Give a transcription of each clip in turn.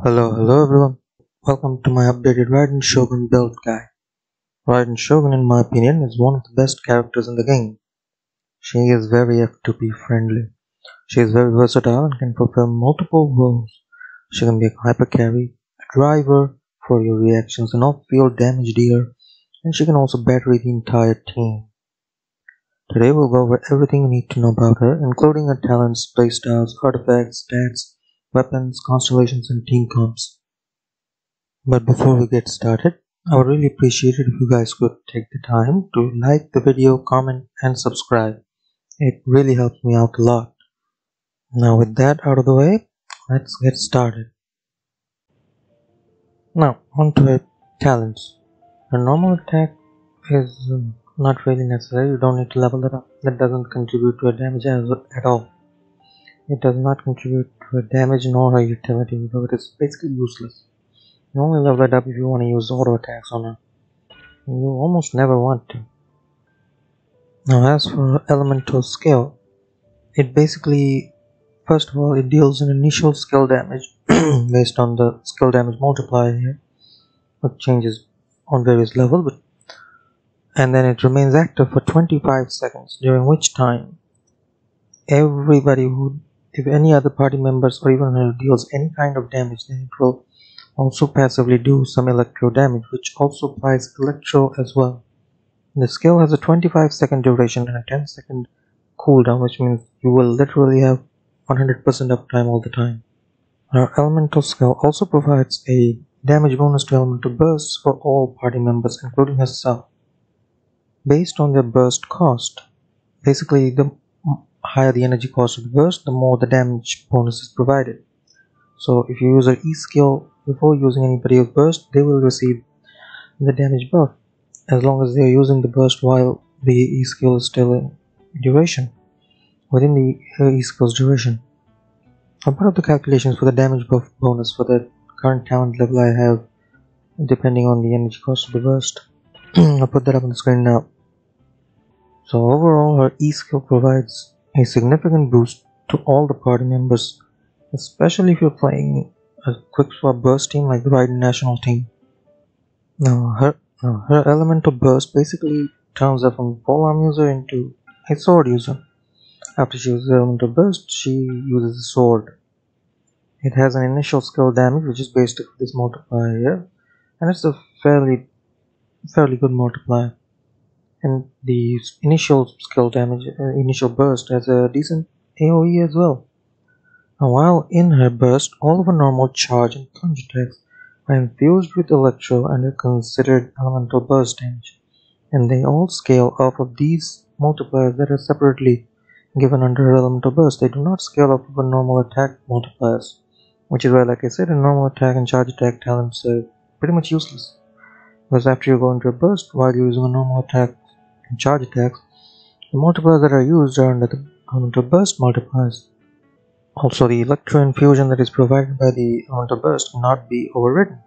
Hello everyone. Welcome to my updated Raiden Shogun build guide. Raiden Shogun, in my opinion, is one of the best characters in the game. She is very F2P friendly. She is very versatile and can fulfill multiple roles. She can be a hyper carry, a driver for your reactions, an off-field damage dealer, and she can also battery the entire team. Today we'll go over everything you need to know about her, including her talents, playstyles, artifacts, stats, weapons, constellations, and team comps. But before we get started, I would really appreciate it if you guys could take the time to like the video, comment, and subscribe. It really helps me out a lot. Now with that out of the way, let's get started. Now on to her talents. Her normal attack is not really necessary. You don't need to level that up. That doesn't contribute to her damage at all. It does not contribute to her damage nor her utility, so it is basically useless. You only level it up if you want to use auto attacks on her. You almost never want to. Now as for elemental skill, it basically, first of all, it deals an initial skill damage based on the skill damage multiplier here, which changes on various levels, and then it remains active for 25 seconds, during which time if any other party members or even her deals any kind of damage, then it will also passively do some electro damage, which also applies electro as well. The skill has a 25-second duration and a 10-second cooldown, which means you will literally have 100% uptime all the time. Our elemental skill also provides a damage bonus to elemental bursts for all party members, including herself, based on their burst cost. Basically, the higher the energy cost of the burst, the more the damage bonus is provided. So if you use an E skill before using anybody else's burst, they will receive the damage buff, as long as they are using the burst while the E skill is still in duration, within the E skill's duration. I'll put up the calculations for the damage buff bonus for the current talent level I have, depending on the energy cost of the burst. I'll put that up on the screen now. So overall, her E skill provides a significant boost to all the party members, especially if you're playing a quick swap burst team like the Raiden national team. Now her elemental burst basically turns her from a polearm user into a sword user. After she uses elemental burst, she uses a sword. It has an initial skill damage which is based on this multiplier here, and it's a fairly good multiplier. And the initial skill damage, initial burst, has a decent AoE as well. Now, while in her burst, all of her normal charge and plunge attacks are infused with electro and are considered elemental burst damage, and they all scale off of these multipliers that are separately given under her elemental burst. They do not scale off of her normal attack multipliers, which is why, like I said, her normal attack and charge attack talents are pretty much useless, because after you go into a burst while you're using a normal attack and charge attacks, the multipliers that are used are under the elemental burst multipliers. Also, the electro infusion that is provided by the elemental burst cannot be overridden,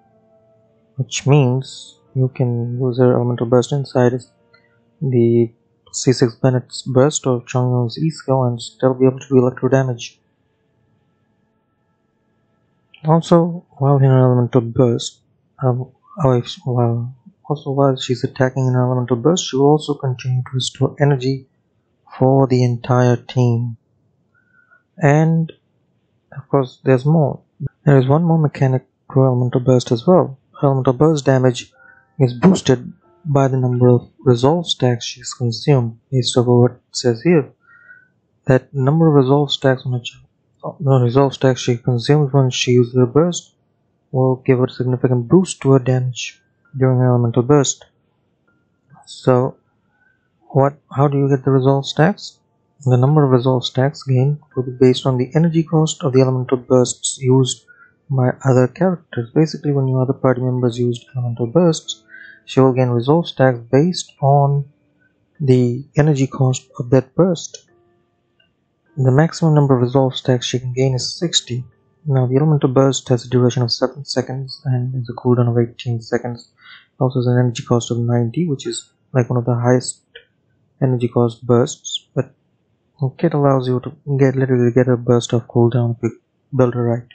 which means you can use your elemental burst inside the C6 Bennett's burst or Chongyun's E skill and still be able to do electro damage. Also, while in an elemental burst, while she's attacking an elemental burst, she will also continue to restore energy for the entire team. And of course, there's more. There is one more mechanic to elemental burst as well. Elemental burst damage is boosted by the number of resolve stacks she's consumed, based on what it says here. That number of resolve stacks she consumes when she uses her burst will give her a significant boost to her damage during her elemental burst. So, how do you get the resolve stacks? The number of resolve stacks gained will be based on the energy cost of the elemental bursts used by other characters. Basically, when your other party members used elemental bursts, she will gain resolve stacks based on the energy cost of that burst. The maximum number of resolve stacks she can gain is 60. Now, the elemental burst has a duration of 7 seconds and has a cooldown of 18 seconds. It also has an energy cost of 90, which is like one of the highest energy cost bursts, but it allows you to literally get a burst of cooldown if you build her right.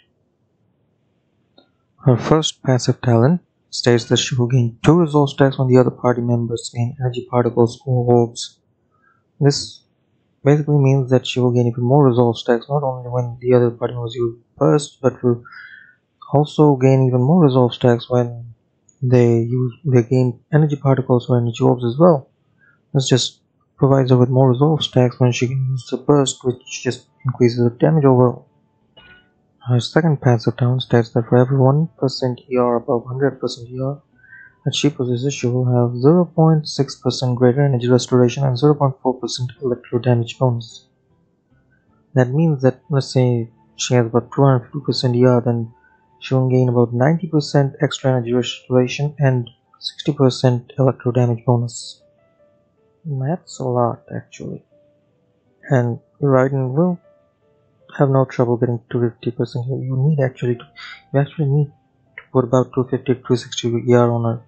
Her first passive talent states that she will gain 2 resolve stacks when the other party members gain energy particles or orbs. This basically means that she will gain even more resolve stacks not only when the other party members use burst, but will also gain even more resolve stacks when they gain energy particles or energy orbs as well. This just provides her with more resolve stacks when she can use the burst, which just increases her damage overall. Her second passive talent states that for every 1% ER above 100% ER that she possesses, she will have 0.6% greater energy restoration and 0.4% electro damage bonus. That means that, let's say she has about 250% ER, then she will gain about 90% extra energy restoration and 60% electro damage bonus. That's a lot, actually. And Raiden will have no trouble getting 250% here. You actually need to put about 250 to 260 ER on her.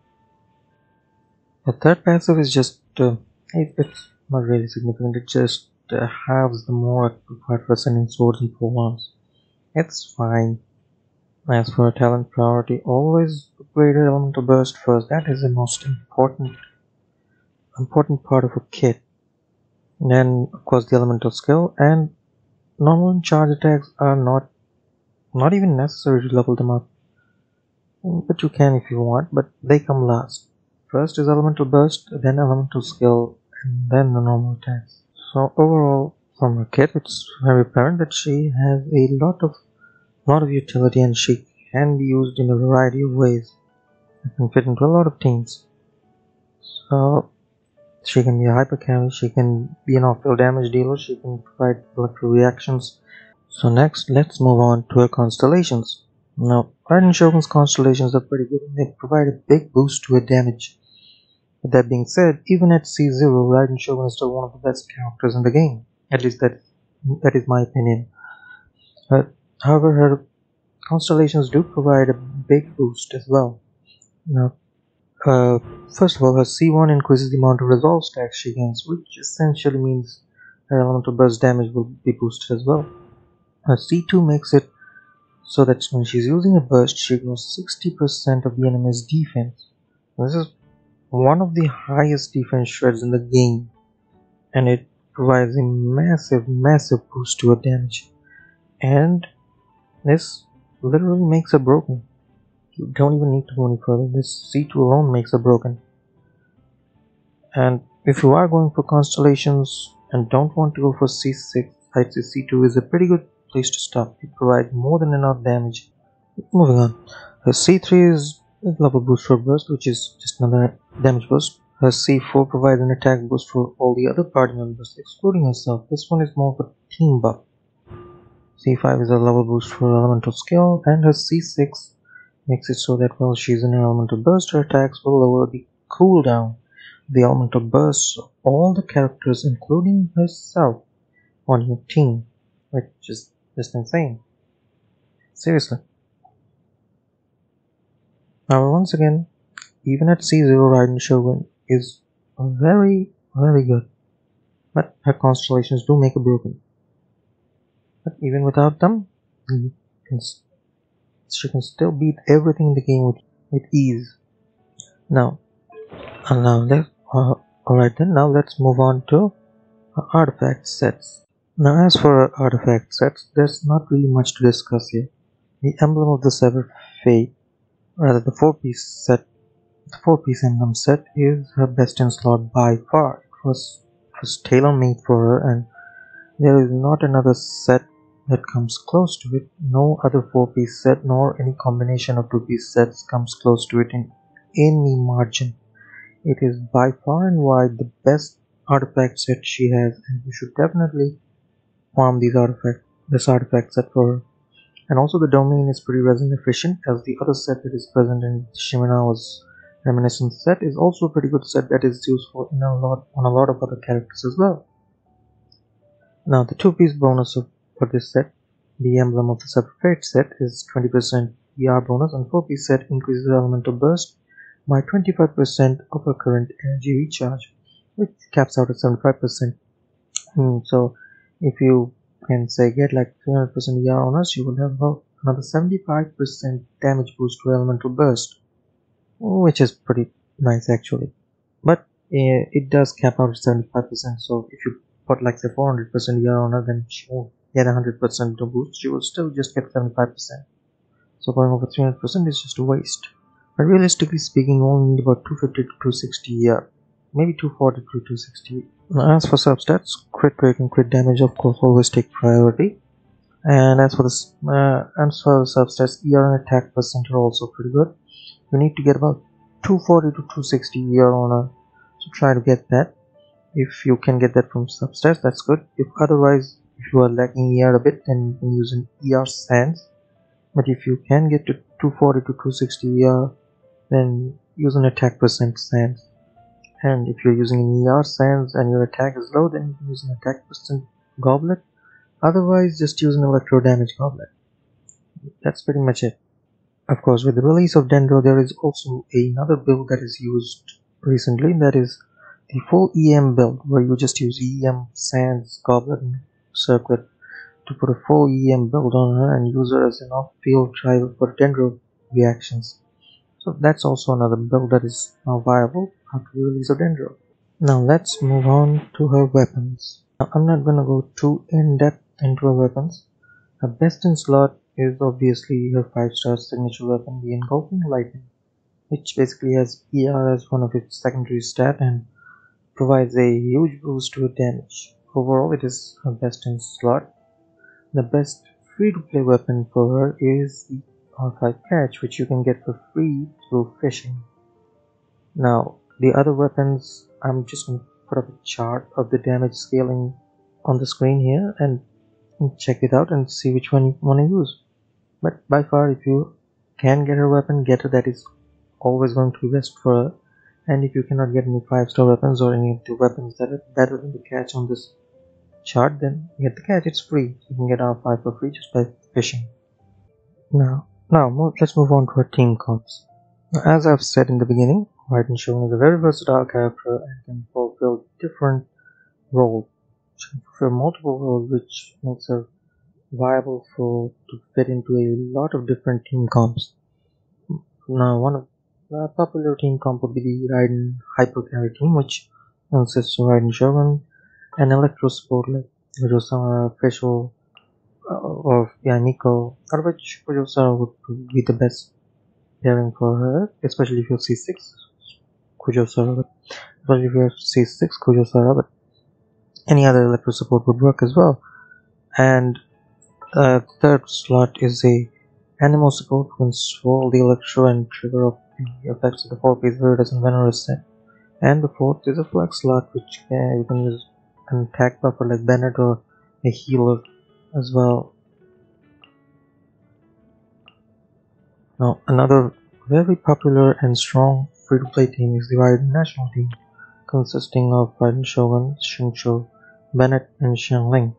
The third passive is just it's not really significant. It just halves the more required for sending swords and forearms. It's fine. As for a talent priority, always upgrade your elemental burst first. That is the most important part of a kit. Then, of course, the elemental skill and normal and charge attacks are not even necessary to level them up. But you can if you want, but they come last. First is elemental burst, then elemental skill, and then the normal attacks. So overall, from her kit, it's very apparent that she has a lot of utility, and she can be used in a variety of ways. It can fit into a lot of teams. So she can be a hyper carry, she can be an off-field damage dealer, she can provide electro reactions. So next, let's move on to her constellations. Now, Raiden Shogun's constellations are pretty good and they provide a big boost to her damage. With that being said, even at C0, Raiden Shogun is still one of the best characters in the game. At least that is my opinion. However, her constellations do provide a big boost as well. Now, first of all, her C1 increases the amount of resolve stacks she gains, which essentially means her elemental burst damage will be boosted as well. Her C2 makes it so that when she's using a burst, she grows 60% of the enemy's defense. This is one of the highest defense shreds in the game, and it provides a massive boost to her damage. And this literally makes her broken. You don't even need to go any further. This C2 alone makes her broken. And if you are going for constellations and don't want to go for C6, I'd say C2 is a pretty good place to stop. It provides more than enough damage. Moving on. Her C3 is a level boost for burst, which is just another damage boost. Her C4 provides an attack boost for all the other party members, excluding herself. This one is more of a team buff. C5 is a level boost for elemental skill, and her C6 makes it so that while she's in her elemental burst, her attacks will lower the cooldown of the elemental bursts of all the characters, including herself, on your team, which is just insane. Seriously. Now, once again, even at C0, Raiden Shogun is very good, but her constellations do make her broken. But even without them, she can still beat everything in the game with ease. Now let's move on to artifact sets. Now, as for artifact sets, there's not really much to discuss here. The Emblem of the Severed Fate, rather the 4-piece emblem set, is her best in slot by far. It was tailor-made for her, and there is not another set that comes close to it. No other 4-piece set nor any combination of 2-piece sets comes close to it in any margin. It is by far and wide the best artifact set she has, and you should definitely farm this artifact set for her. And also the domain is pretty resin efficient, as the other set that is present in Shiminawa's Reminiscence set is also a pretty good set that is useful on a lot of other characters as well. Now, the 2-piece bonus for this set, the Emblem of the Severed Fate set, is 20% ER bonus, and 4-piece set increases elemental burst by 25% of her current energy recharge, which caps out at 75%. So if you can say get like 300% ER on us, you will have about another 75% damage boost to elemental burst, which is pretty nice actually. But it does cap out at 75%, so if you put like say 400% ER on her, then she won't get 100% boost, she will still just get 75%. So going over 300% is just a waste. But realistically speaking, you only need about 250 to 260 ER, maybe 240 to 260. Now, as for substats, crit rate and crit damage of course always take priority. And as for the substats, ER and attack percent are also pretty good. You need to get about 240 to 260 ER on her, so try to get that. If you can get that from substats, that's good. If you are lacking ER a bit, then you can use an ER sands. But if you can get to 240 to 260 ER, then use an attack percent sands. And if you're using an ER sands and your attack is low, then you can use an attack percent goblet. Otherwise, just use an electro damage goblet. That's pretty much it. Of course, with the release of Dendro, there is also another build that is used recently, that is the full EM build, where you just use EM, Sands, Goblet, and Circlet to put a full EM build on her and use her as an off-field driver for Dendro reactions. So that's also another build that is now viable after the release of Dendro. Now let's move on to her weapons. Now, I'm not gonna go too in-depth into her weapons. Her best in slot is obviously her 5-star signature weapon, the Engulfing Lightning, which basically has ER as one of its secondary stat and provides a huge boost to her damage. Overall, it is her best in slot. The best free-to-play weapon for her is the R5 Catch, which you can get for free through fishing. Now, the other weapons, I'm just going to put up a chart of the damage scaling on the screen here and check it out and see which one you want to use. But by far, if you can get her weapon, get her. That is always going to be best for her. And if you cannot get any 5-star weapons or any of the weapons that are better than the catch on this chart, then get the catch. It's free. You can get R5 for free just by fishing. Now let's move on to her team comps. As I've said in the beginning, Raiden Shogun is a very versatile character and can fulfill different roles. She can fulfill multiple roles, which makes her viable to fit into a lot of different team comps. Now, one of the popular team comp would be the Raiden Hyper Carry team, which consists of Raiden Shogun and Electro support like Kujosara, Official, or Miko, out of which Kujosara would be the best pairing for her, especially if you have C6 Kujosara, especially if you have C6 Kujosara, but any other Electro support would work as well. And third slot is a animal support who can swirl the electro and trigger up the effects of the 4-piece Veritas and Venerus set. And the fourth is a flex slot, which you can use an attack buffer like Bennett or a healer as well. Now, another very popular and strong free-to-play team is the Raiden National team, consisting of Raiden Shogun, Xingqiu, Bennett, and Xiangling.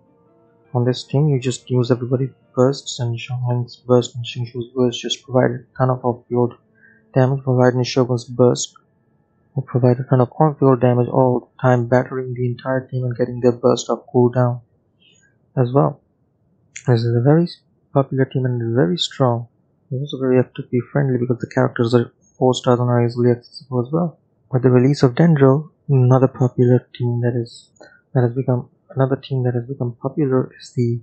On this team, you just use everybody's bursts, and Xiangling's burst and Xingqiu's burst just provide a ton of off-field damage, for Raiden Shogun's burst will provide a ton of on-field damage all the time, battering the entire team and getting their burst off cooldown as well. This is a very popular team and very strong. It's also very FTP friendly because the characters are 4 stars and are easily accessible as well. With the release of Dendro, another popular team that has become popular is the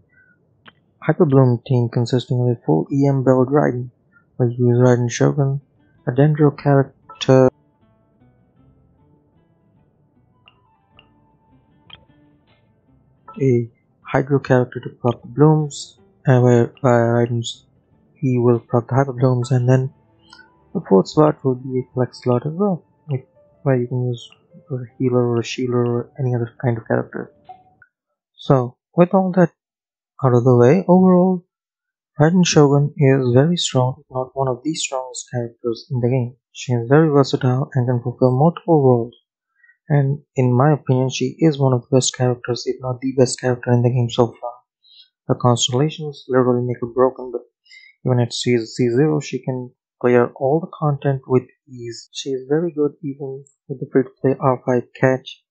Hyper Bloom team, consisting of a full EM build Raiden, where you use Raiden Shogun, a Dendro character, a Hydro character to proc the blooms, and where Raiden's he will proc the Hyper Blooms, and then the fourth slot will be a flex slot as well, where you can use a healer or a shieler or any other kind of character. So, with all that out of the way, overall, Raiden Shogun is very strong, if not one of the strongest characters in the game. She is very versatile and can fulfill multiple roles, and in my opinion, she is one of the best characters, if not the best character in the game so far. Her Constellations literally make her broken, but even at C0, she can clear all the content with ease. She is very good even with the free-to-play R5 catch.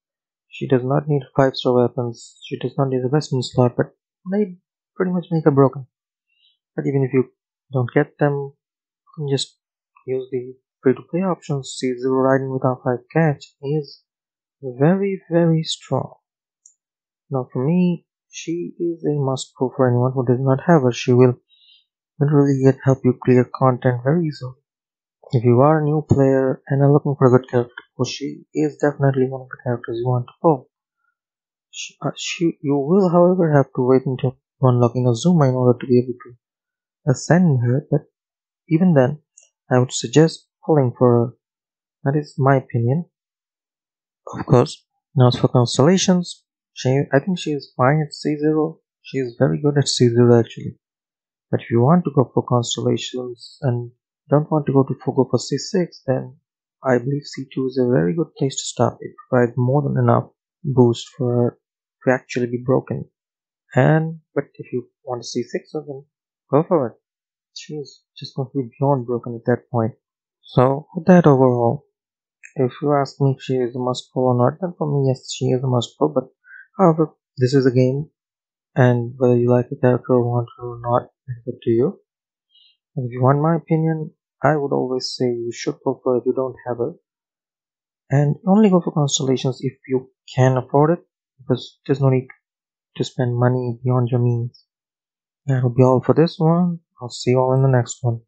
She does not need 5-star weapons, she does not need a Western slot, but they pretty much make her broken. But even if you Don't get them, you can just use the free-to-play options. C0 Raiden with R5 catch is very strong. Now for me, she is a must-pro for anyone who does not have her. She will literally help you clear content very easily. If you are a new player and are looking for a good character, well, she is definitely one of the characters you want to pull. You will, however, have to wait until unlocking Azuma in order to be able to ascend her, but even then, I would suggest pulling for her. That is my opinion, of course. Now, as for Constellations, I think she is fine at C0. She is very good at C0 actually. But if you want to go for Constellations and don't want to go for C6, then I believe C2 is a very good place to start. It provides more than enough boost for her to actually be broken. But if you want to C6, then go for it. She's just going to be beyond broken at that point. So with that overall, if you ask me if she is a must pro or not, then for me yes, she is a must pro. But however, this is a game, and whether you like the character or want her or not, it's up to you. And if you want my opinion, I would always say you should go for it if you don't have it. And only go for Constellations if you can afford it, because there's no need to spend money beyond your means. That'll be all for this one. I'll see you all in the next one.